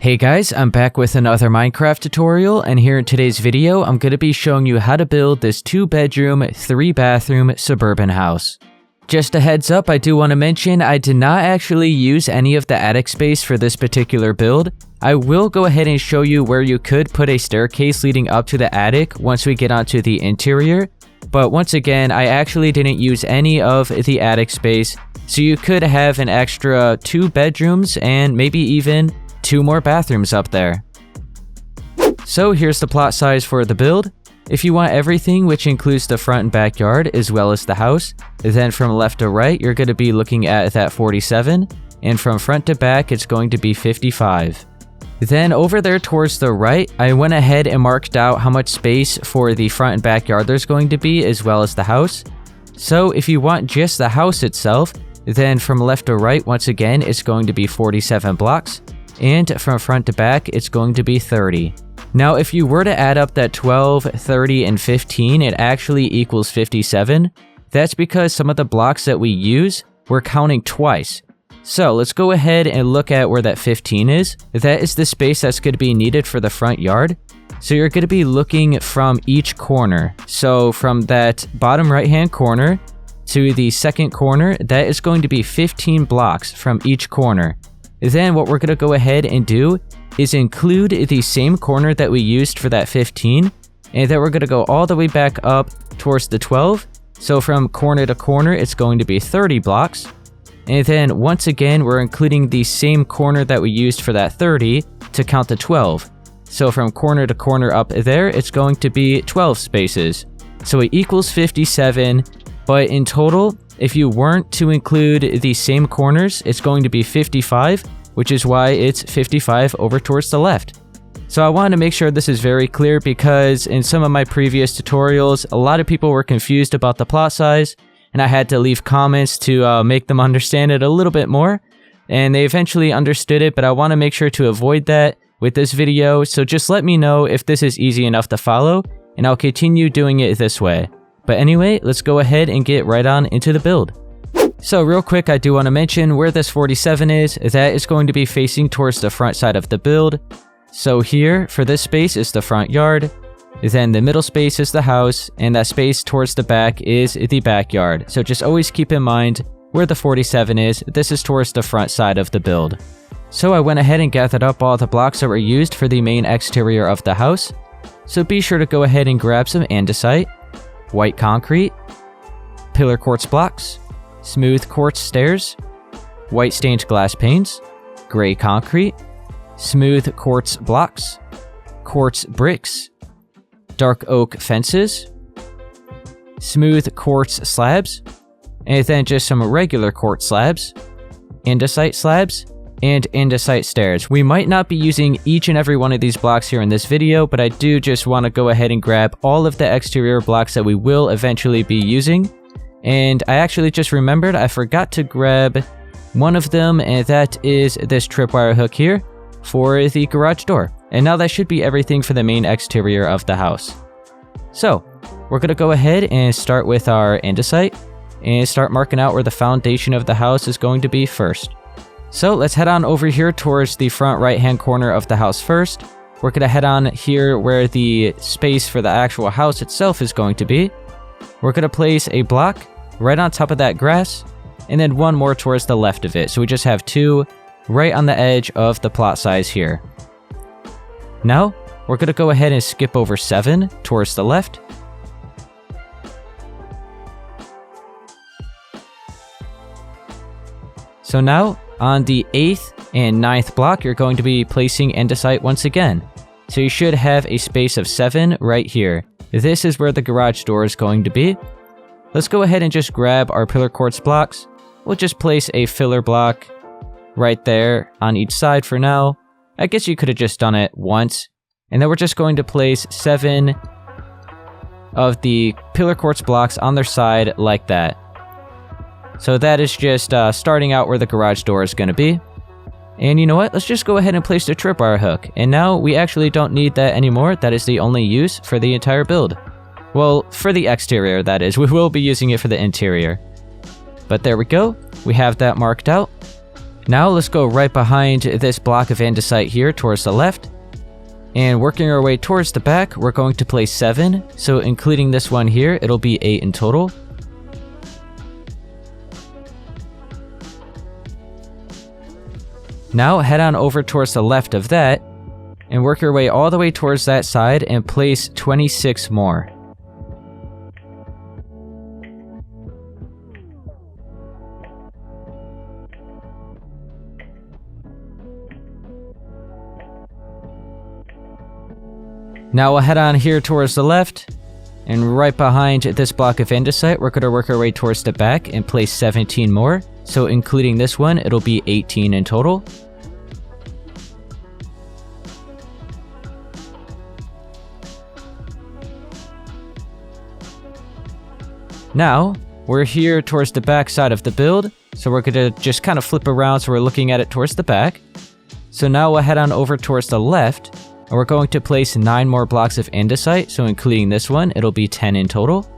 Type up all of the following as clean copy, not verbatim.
Hey guys, I'm back with another Minecraft tutorial, and here in today's video, I'm going to be showing you how to build this 2-bedroom, 3-bathroom suburban house. Just a heads up, I do want to mention I did not actually use any of the attic space for this particular build. I will go ahead and show you where you could put a staircase leading up to the attic once we get onto the interior. But once again, I actually didn't use any of the attic space, so you could have an extra 2 bedrooms and maybe even 2 more bathrooms up there. So here's the plot size for the build. If you want everything, which includes the front and backyard as well as the house, then from left to right you're going to be looking at that 47, and from front to back it's going to be 55. Then over there towards the right, I went ahead and marked out how much space for the front and backyard there's going to be as well as the house. So if you want just the house itself, then from left to right once again it's going to be 47 blocks. And from front to back, it's going to be 30. Now, if you were to add up that 12, 30, and 15, it actually equals 57. That's because some of the blocks that we use, we're counting twice. So let's go ahead and look at where that 15 is. That is the space that's going to be needed for the front yard. So you're going to be looking from each corner. So from that bottom right-hand corner to the second corner, that is going to be 15 blocks from each corner. Then what we're going to go ahead and do is include the same corner that we used for that 15, and then we're going to go all the way back up towards the 12. So from corner to corner, it's going to be 30 blocks. And then once again, we're including the same corner that we used for that 30 to count to 12. So from corner to corner up there, it's going to be 12 spaces. So it equals 57, but in total, if you weren't to include the same corners, it's going to be 55, which is why it's 55 over towards the left. So I want to make sure this is very clear because in some of my previous tutorials, a lot of people were confused about the plot size, and I had to leave comments to make them understand it a little bit more, and they eventually understood it, but I want to make sure to avoid that with this video, so just let me know if this is easy enough to follow, and I'll continue doing it this way. But anyway, let's go ahead and get right on into the build. So real quick, I do want to mention where this 47 is. That is going to be facing towards the front side of the build. So here, for this space, is the front yard. Then the middle space is the house, and that space towards the back is the backyard. So just always keep in mind where the 47 is. This is towards the front side of the build. So I went ahead and gathered up all the blocks that were used for the main exterior of the house. So be sure to go ahead and grab some andesite, white concrete, pillar quartz blocks, smooth quartz stairs, white stained glass panes, gray concrete, smooth quartz blocks, quartz bricks, dark oak fences, smooth quartz slabs, and then just some regular quartz slabs, andesite slabs, and andesite stairs. We might not be using each and every one of these blocks here in this video, but I do just want to go ahead and grab all of the exterior blocks that we will eventually be using. And I actually just remembered I forgot to grab one of them, and that is this tripwire hook here for the garage door. And now that should be everything for the main exterior of the house. So we're going to go ahead and start with our andesite and start marking out where the foundation of the house is going to be first. So let's head on over here towards the front right-hand corner of the house first. We're going to head on here where the space for the actual house itself is going to be. We're going to place a block right on top of that grass, and then one more towards the left of it. So we just have 2 right on the edge of the plot size here. Now, we're going to go ahead and skip over 7 towards the left. So now, on the 8th and 9th block, you're going to be placing andesite once again. So you should have a space of 7 right here. This is where the garage door is going to be. Let's go ahead and just grab our pillar quartz blocks. We'll just place a filler block right there on each side for now. I guess you could have just done it once. And then we're just going to place 7 of the pillar quartz blocks on their side like that. So that is just starting out where the garage door is going to be. And you know what? Let's just go ahead and place the tripwire hook. And now we actually don't need that anymore. That is the only use for the entire build. Well, for the exterior, that is. We will be using it for the interior. But there we go. We have that marked out. Now let's go right behind this block of andesite here towards the left. And working our way towards the back, we're going to place 7. So including this one here, it'll be 8 in total. Now head on over towards the left of that, and work your way all the way towards that side and place 26 more. Now we'll head on here towards the left, and right behind this block of andesite, we're going to work our way towards the back and place 17 more. So including this one, it'll be 18 in total. Now, we're here towards the back side of the build, so we're going to just kind of flip around so we're looking at it towards the back. So now we'll head on over towards the left, and we're going to place 9 more blocks of andesite, so including this one, it'll be 10 in total.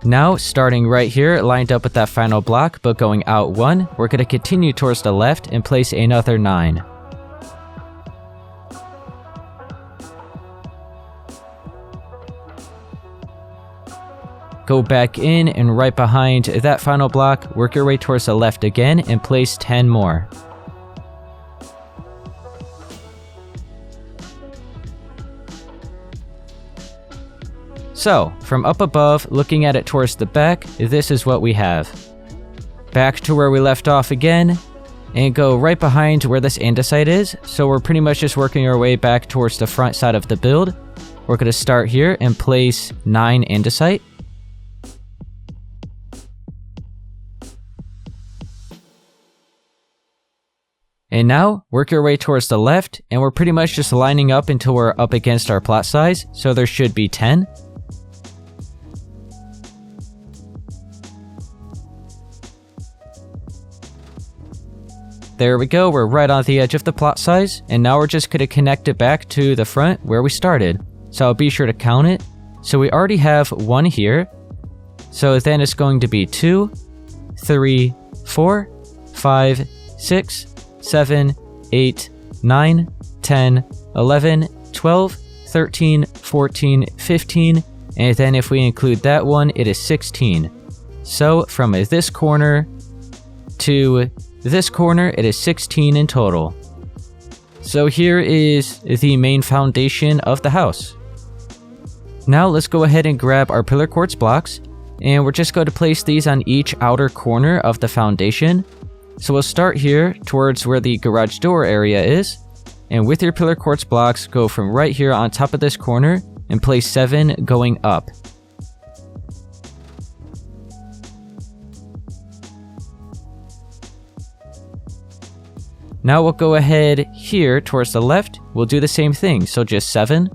Now, starting right here, lined up with that final block, but going out 1, we're going to continue towards the left and place another 9. Go back in, and right behind that final block, work your way towards the left again and place 10 more. So, from up above, looking at it towards the back, this is what we have. Back to where we left off again, and go right behind where this andesite is, so we're pretty much just working our way back towards the front side of the build. We're going to start here and place 9 andesite. And now, work your way towards the left, and we're pretty much just lining up until we're up against our plot size, so there should be 10. There we go, we're right on the edge of the plot size, and now we're just going to connect it back to the front where we started. So I'll be sure to count it. So we already have 1 here, so then it's going to be 2, 3, 4, 5, 6, 7, 8, 9, 10, 11, 12, 13, 14, 15, and then if we include that one, it is 16. So from this corner to this corner, it is 16 in total. So here is the main foundation of the house. Now let's go ahead and grab our pillar quartz blocks, and we're just going to place these on each outer corner of the foundation. So we'll start here towards where the garage door area is, and with your pillar quartz blocks, go from right here on top of this corner and place 7 going up. Now we'll go ahead here towards the left, we'll do the same thing, so just 7.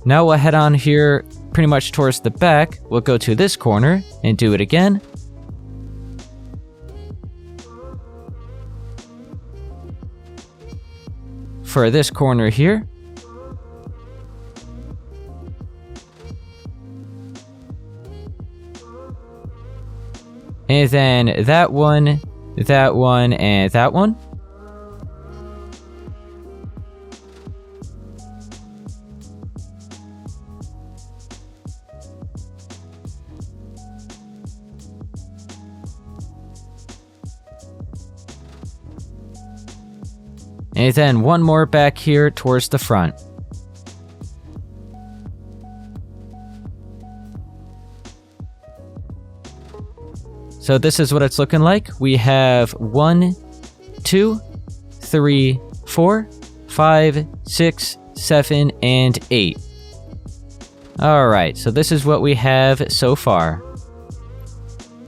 Now we'll head on here pretty much towards the back, we'll go to this corner and do it again. For this corner here. And then that one, and that one. And then one more back here towards the front. So this is what it's looking like. We have 1, 2, 3, 4, 5, 6, 7, and 8. Alright, so this is what we have so far.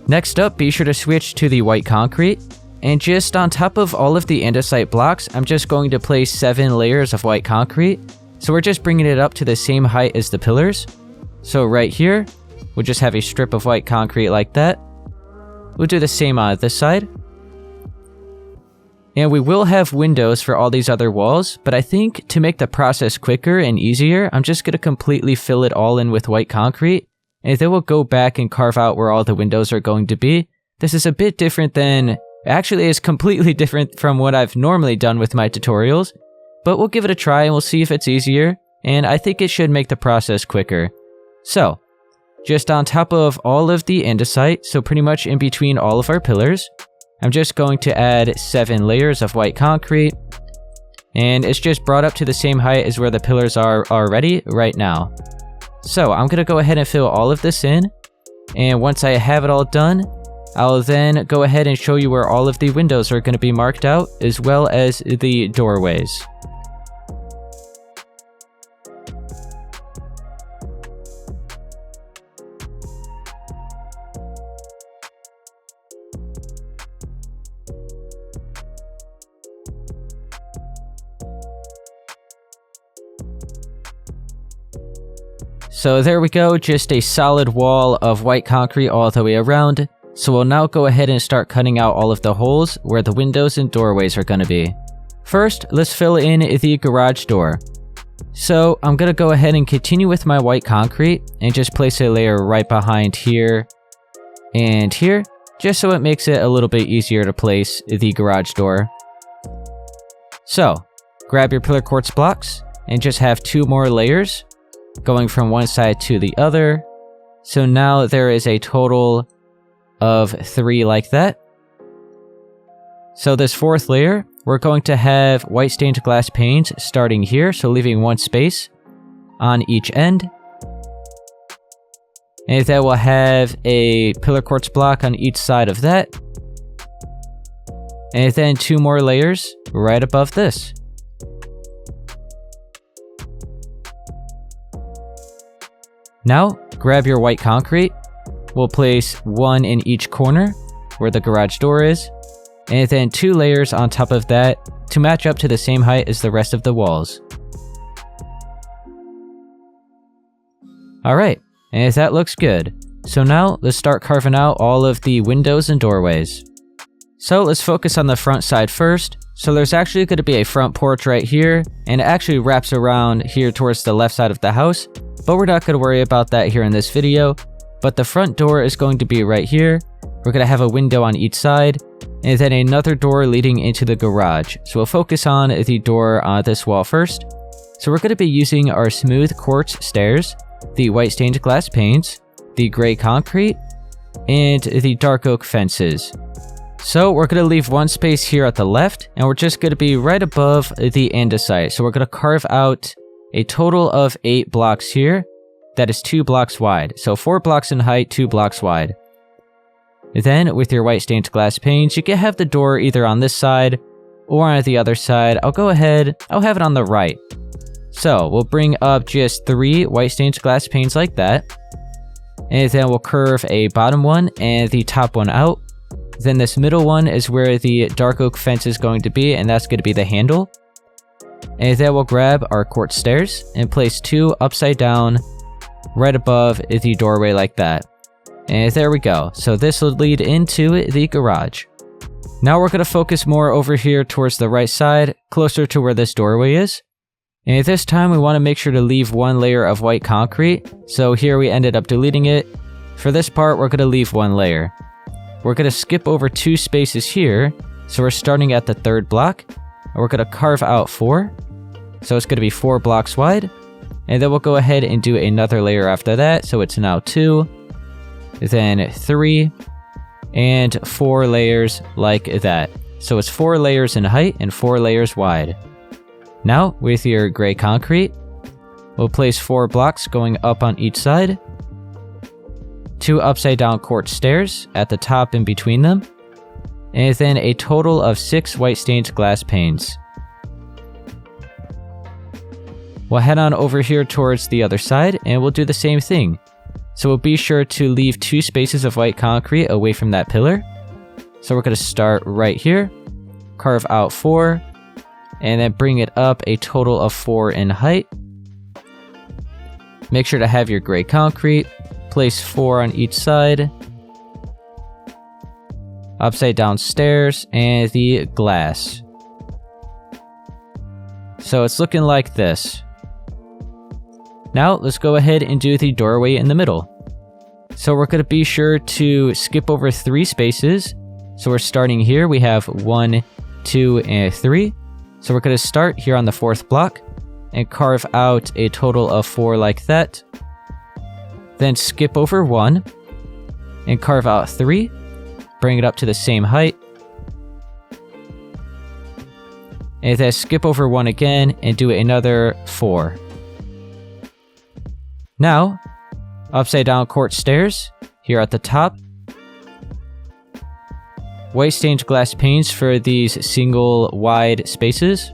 Next up, be sure to switch to the white concrete. And just on top of all of the andesite blocks, I'm just going to place 7 layers of white concrete. So we're just bringing it up to the same height as the pillars. So right here, we'll just have a strip of white concrete like that. We'll do the same on this side. And we will have windows for all these other walls, but I think to make the process quicker and easier, I'm just going to completely fill it all in with white concrete, and then we'll go back and carve out where all the windows are going to be. This is a bit different than, actually is completely different from what I've normally done with my tutorials, but we'll give it a try and we'll see if it's easier, and I think it should make the process quicker. So, just on top of all of the andesite, so pretty much in between all of our pillars, I'm just going to add 7 layers of white concrete, and it's just brought up to the same height as where the pillars are already right now. So I'm going to go ahead and fill all of this in, and once I have it all done, I'll then go ahead and show you where all of the windows are going to be marked out, as well as the doorways. So there we go, just a solid wall of white concrete all the way around. So we'll now go ahead and start cutting out all of the holes where the windows and doorways are going to be. First, let's fill in the garage door. So I'm going to go ahead and continue with my white concrete and just place a layer right behind here and here, just so it makes it a little bit easier to place the garage door. So, grab your pillar quartz blocks and just have 2 more layers going from one side to the other. So now there is a total of 3 like that. So this 4th layer, we're going to have white stained glass panes starting here, so leaving 1 space on each end. And then we'll have a pillar quartz block on each side of that. And then 2 more layers right above this. Now, grab your white concrete. We'll place 1 in each corner where the garage door is, and then 2 layers on top of that to match up to the same height as the rest of the walls. Alright, and that looks good. So now, let's start carving out all of the windows and doorways. So let's focus on the front side first. So there's actually going to be a front porch right here, and it actually wraps around here towards the left side of the house, but we're not going to worry about that here in this video. But the front door is going to be right here. We're going to have a window on each side, and then another door leading into the garage. So we'll focus on the door on this wall first. So we're going to be using our smooth quartz stairs, the white stained glass panes, the gray concrete, and the dark oak fences. So we're going to leave 1 space here at the left, and we're just going to be right above the andesite. So we're going to carve out a total of 8 blocks here. That is 2 blocks wide. So 4 blocks in height, 2 blocks wide. Then, with your white stained glass panes, you can have the door either on this side or on the other side. I'll have it on the right. So we'll bring up just 3 white stained glass panes like that. And then we'll curve a bottom one and the top one out. Then this middle one is where the dark oak fence is going to be, and that's going to be the handle. And then we'll grab our quartz stairs and place 2 upside down right above the doorway like that. And there we go. So this will lead into the garage. Now we're going to focus more over here towards the right side, closer to where this doorway is. And this time we want to make sure to leave 1 layer of white concrete. So here we ended up deleting it. For this part, we're going to leave 1 layer. We're going to skip over 2 spaces here. So we're starting at the 3rd block. And we're going to carve out 4. So it's going to be 4 blocks wide. And then we'll go ahead and do another layer after that. So it's now 2. Then 3. And 4 layers like that. So it's 4 layers in height and 4 layers wide. Now, with your gray concrete, we'll place 4 blocks going up on each side. 2 upside down quartz stairs at the top in between them. And then a total of 6 white stained glass panes. We'll head on over here towards the other side and we'll do the same thing. So we'll be sure to leave 2 spaces of white concrete away from that pillar. So we're going to start right here, carve out 4, and then bring it up a total of 4 in height. Make sure to have your gray concrete, place 4 on each side, upside down stairs, and the glass. So it's looking like this. Now let's go ahead and do the doorway in the middle. So we're going to be sure to skip over 3 spaces. So we're starting here. We have 1, 2, and 3. So we're going to start here on the 4th block and carve out a total of 4 like that. Then skip over 1 and carve out 3. Bring it up to the same height. And then skip over 1 again and do another 4. Now, upside down quartz stairs here at the top. White stained glass panes for these single wide spaces.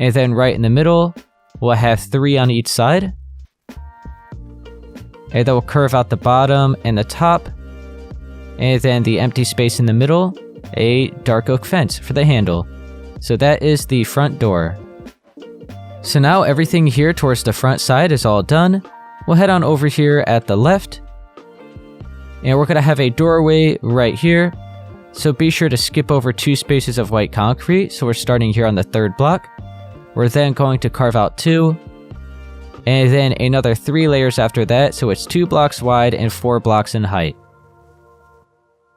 And then right in the middle, we'll have 3 on each side. And then we'll curve out the bottom and the top. And then the empty space in the middle, a dark oak fence for the handle. So that is the front door. So now everything here towards the front side is all done. We'll head on over here at the left. And we're going to have a doorway right here. So be sure to skip over 2 spaces of white concrete. So we're starting here on the 3rd block. We're then going to carve out 2. And then another 3 layers after that. So it's 2 blocks wide and 4 blocks in height.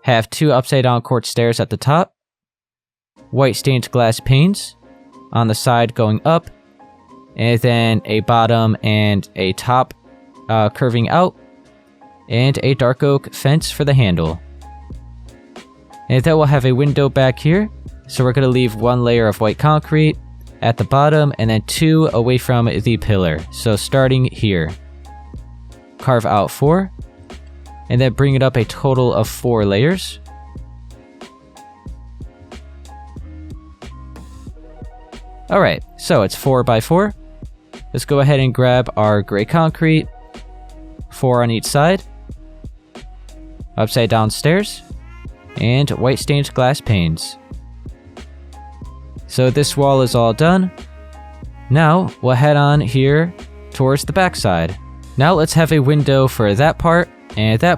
Have 2 upside down quartz stairs at the top. White stained glass panes on the side going up. And then a bottom and a top curving out. And a dark oak fence for the handle. And then we'll have a window back here. So we're going to leave 1 layer of white concrete at the bottom and then 2 away from the pillar. So starting here. Carve out 4. And then bring it up a total of 4 layers. Alright, so it's 4 by 4. Let's go ahead and grab our gray concrete. 4 on each side. Upside down stairs. And white stained glass panes. So this wall is all done. Now we'll head on here towards the back side. Now let's have a window for that part, and then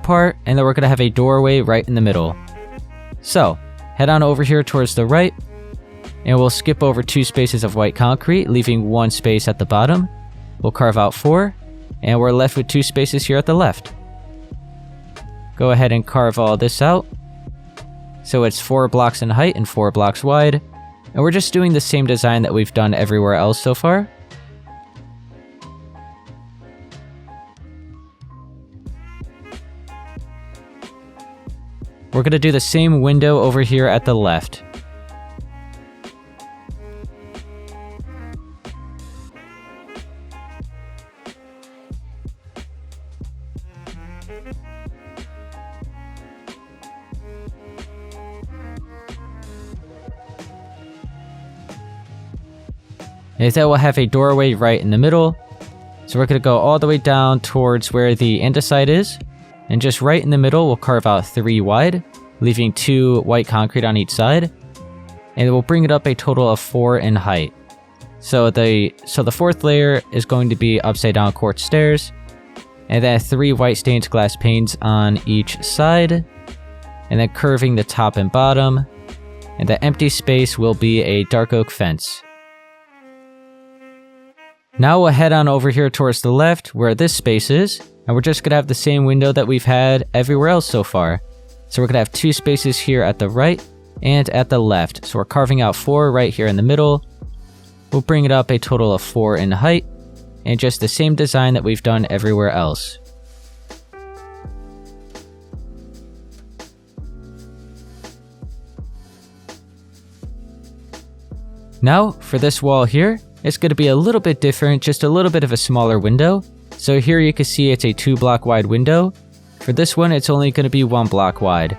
we're going to have a doorway right in the middle. So head on over here towards the right. And we'll skip over 2 spaces of white concrete, leaving 1 space at the bottom. We'll carve out 4, and we're left with 2 spaces here at the left. Go ahead and carve all this out. So it's 4 blocks in height and 4 blocks wide. And we're just doing the same design that we've done everywhere else so far. We're going to do the same window over here at the left. And then we'll have a doorway right in the middle. So we're going to go all the way down towards where the andesite is. And just right in the middle, we'll carve out 3 wide, leaving 2 white concrete on each side. And we'll bring it up a total of 4 in height. So the 4th layer is going to be upside down quartz stairs. And then 3 white stained glass panes on each side. And then curving the top and bottom. And the empty space will be a dark oak fence. Now we'll head on over here towards the left where this space is, and we're just going to have the same window that we've had everywhere else so far. So we're going to have 2 spaces here at the right and at the left. So we're carving out 4 right here in the middle. We'll bring it up a total of 4 in height, and just the same design that we've done everywhere else. Now, for this wall here, it's going to be a little bit different, just a little bit of a smaller window. So here you can see it's a 2 block wide window. For this one, it's only going to be 1 block wide.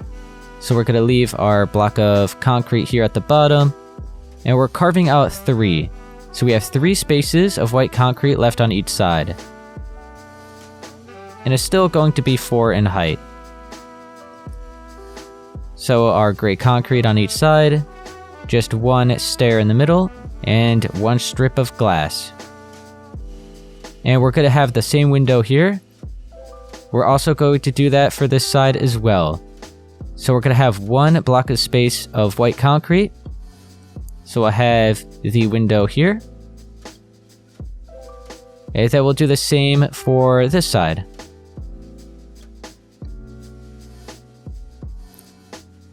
So we're going to leave our block of concrete here at the bottom. And we're carving out 3. So we have 3 spaces of white concrete left on each side. And it's still going to be 4 in height. So our gray concrete on each side. Just 1 stair in the middle. And 1 strip of glass. And we're going to have the same window here. We're also going to do that for this side as well. So we're going to have 1 block of space of white concrete. So we'll have the window here. And then we'll do the same for this side.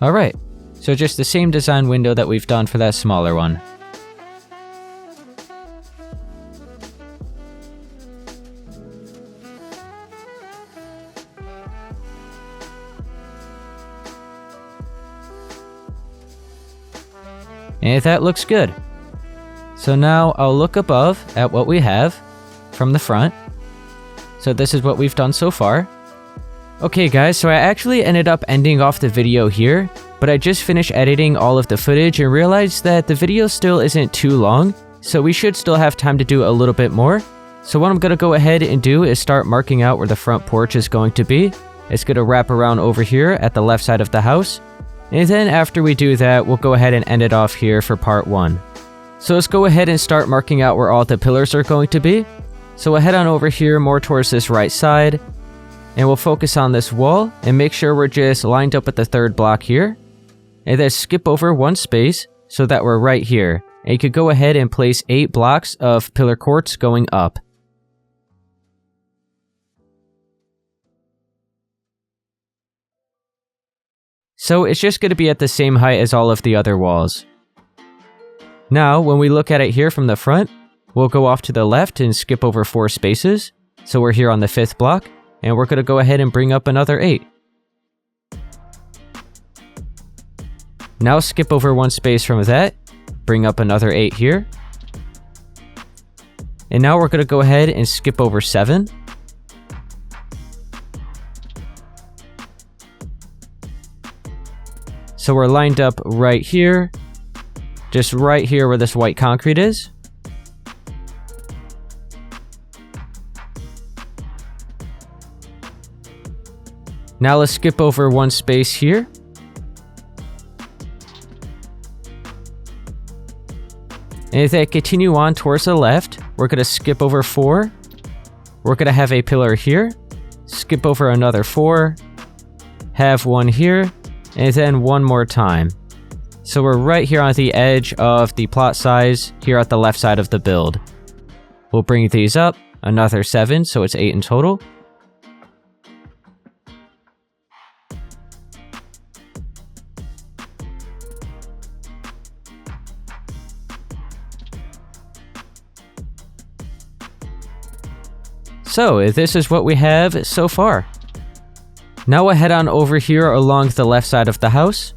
Alright, so just the same design window that we've done for that smaller one. And that looks good. So now I'll look above at what we have from the front. So this is what we've done so far. Okay guys, so I actually ended up ending off the video here, but I just finished editing all of the footage and realized that the video still isn't too long, so we should still have time to do a little bit more. So what I'm going to go ahead and do is start marking out where the front porch is going to be. It's going to wrap around over here at the left side of the house. And then after we do that, we'll go ahead and end it off here for part 1. So let's go ahead and start marking out where all the pillars are going to be. So we'll head on over here more towards this right side. And we'll focus on this wall and make sure we're just lined up with the third block here. And then skip over one space so that we're right here. And you could go ahead and place 8 blocks of pillar quartz going up. So it's just going to be at the same height as all of the other walls. Now, when we look at it here from the front, we'll go off to the left and skip over 4 spaces. So we're here on the 5th block. And we're going to go ahead and bring up another 8. Now skip over 1 space from that, bring up another 8 here. And now we're going to go ahead and skip over 7. So we're lined up right here, just right here where this white concrete is. Now let's skip over 1 space here. And then continue on towards the left. We're going to skip over 4. We're going to have a pillar here. Skip over another 4. Have 1 here. And then 1 more time. So we're right here on the edge of the plot size here at the left side of the build. We'll bring these up. Another 7, so it's 8 in total. So this is what we have so far. Now we'll head on over here along the left side of the house.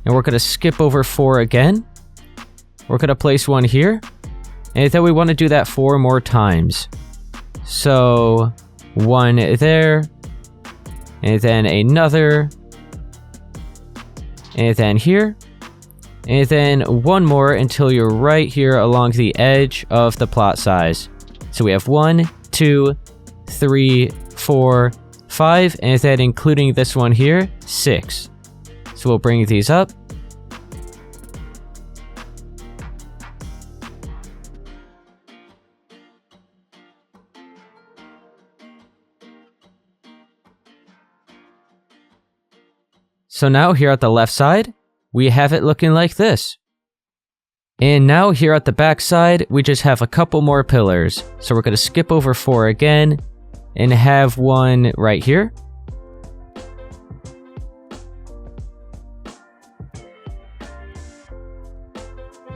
And we're going to skip over 4 again. We're going to place 1 here. And then we want to do that 4 more times. So 1 there. And then another. And then here. And then 1 more until you're right here along the edge of the plot size. So we have 1, 2, 3, 4, 5, and then including this one here, 6. So we'll bring these up. So now here at the left side, we have it looking like this. And now here at the back side, we just have a couple more pillars. So we're going to skip over 4 again and have 1 right here.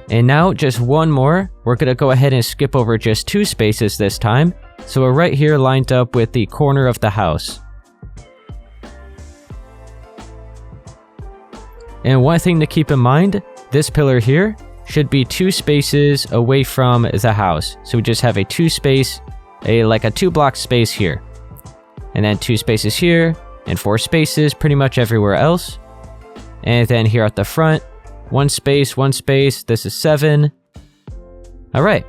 And now just 1 more. We're going to go ahead and skip over just 2 spaces this time. So we're right here lined up with the corner of the house. And one thing to keep in mind, this pillar here should be 2 spaces away from the house. So we just have a 2 space, like a 2 block space here. And then 2 spaces here, and 4 spaces pretty much everywhere else. And then here at the front, 1 space, 1 space, this is 7. Alright,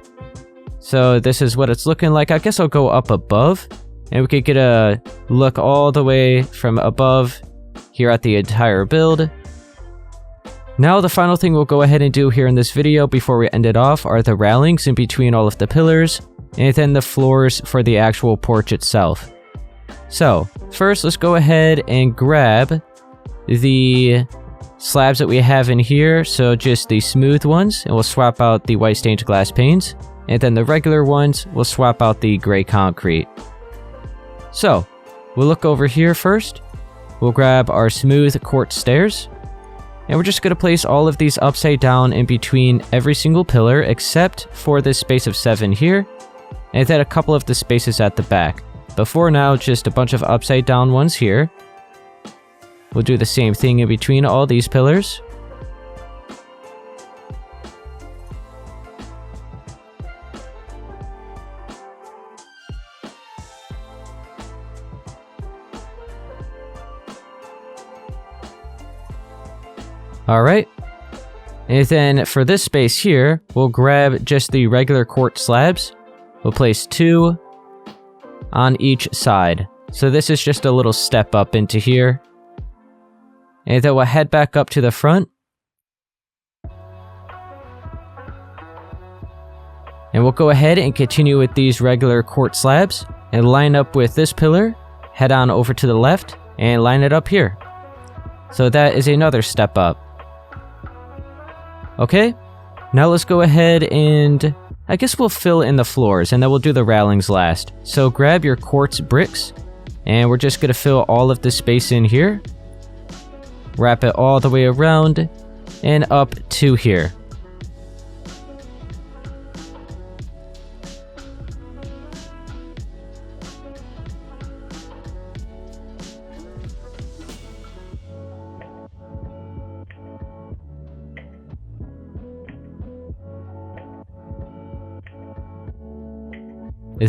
so this is what it's looking like. I guess I'll go up above, and we could get a look all the way from above here at the entire build. Now the final thing we'll go ahead and do here in this video before we end it off are the railings in between all of the pillars, and then the floors for the actual porch itself. So, first let's go ahead and grab the slabs that we have in here, so just the smooth ones, and we'll swap out the white stained glass panes. And then the regular ones, we'll swap out the gray concrete. So, we'll look over here first. We'll grab our smooth quartz stairs. And we're just going to place all of these upside down in between every single pillar except for this space of 7 here. And then a couple of the spaces at the back. But for now, just a bunch of upside down ones here. We'll do the same thing in between all these pillars. Alright, and then for this space here, we'll grab just the regular quartz slabs. We'll place 2 on each side. So this is just a little step up into here. And then we'll head back up to the front. And we'll go ahead and continue with these regular quartz slabs and line up with this pillar, head on over to the left, and line it up here. So that is another step up. Okay, now let's go ahead and I guess we'll fill in the floors and then we'll do the railings last. So grab your quartz bricks and we're just going to fill all of this space in here. Wrap it all the way around and up to here.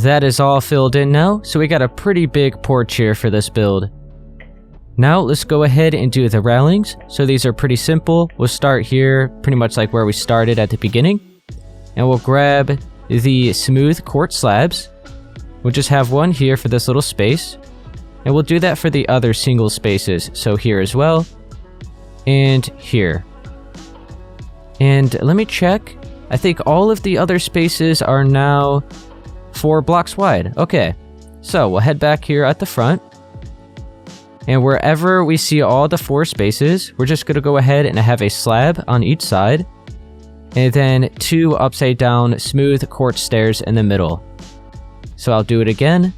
That is all filled in now, so we got a pretty big porch here for this build. Now let's go ahead and do the railings. So these are pretty simple. We'll start here pretty much like where we started at the beginning. And we'll grab the smooth quartz slabs. We'll just have one here for this little space. And we'll do that for the other single spaces. So here as well. And here. And let me check. I think all of the other spaces are now 4 blocks wide. Okay, so we'll head back here at the front. And wherever we see all the 4 spaces, we're just going to go ahead and have a slab on each side. And then 2 upside down smooth quartz stairs in the middle. So I'll do it again.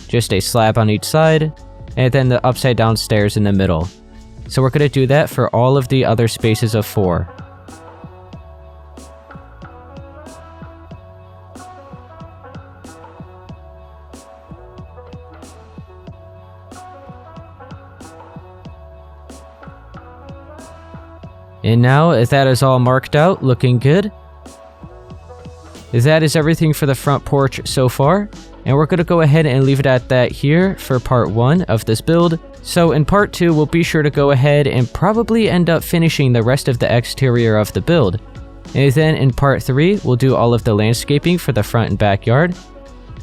Just a slab on each side. And then the upside down stairs in the middle. So we're going to do that for all of the other spaces of 4. And now, as that is all marked out, looking good. That is everything for the front porch so far. And we're going to go ahead and leave it at that here for part 1 of this build. So in part 2, we'll be sure to go ahead and probably end up finishing the rest of the exterior of the build. And then in part 3, we'll do all of the landscaping for the front and backyard.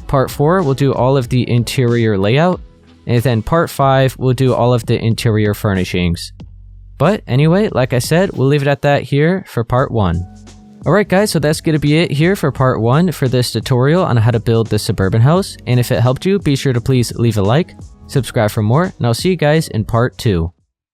Part 4, we'll do all of the interior layout. And then part 5, we'll do all of the interior furnishings. But anyway, like I said, we'll leave it at that here for part 1. Alright guys, so that's going to be it here for part 1 for this tutorial on how to build this suburban house. And if it helped you, be sure to please leave a like, subscribe for more, and I'll see you guys in part 2.